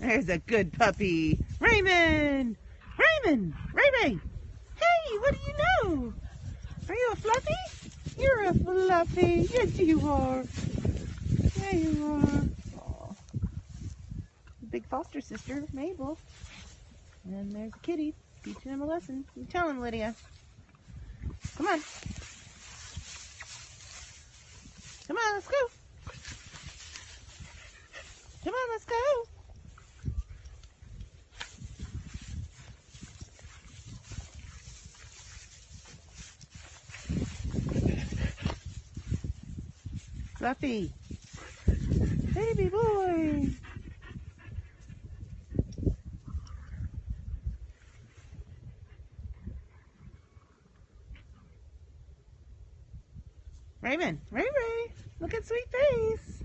There's a good puppy. Raymond! Raymond! Ray Ray! Hey, what do you know? Are you a fluffy? You're a fluffy. Yes, you are. There you are. Aw. Big foster sister, Mabel. And there's a kitty teaching him a lesson. You tell him, Lydia. Come on. Come on, let's go. Come on, let's go. Fluffy. Baby boy. Raymond. Ray Ray. Look at sweet face.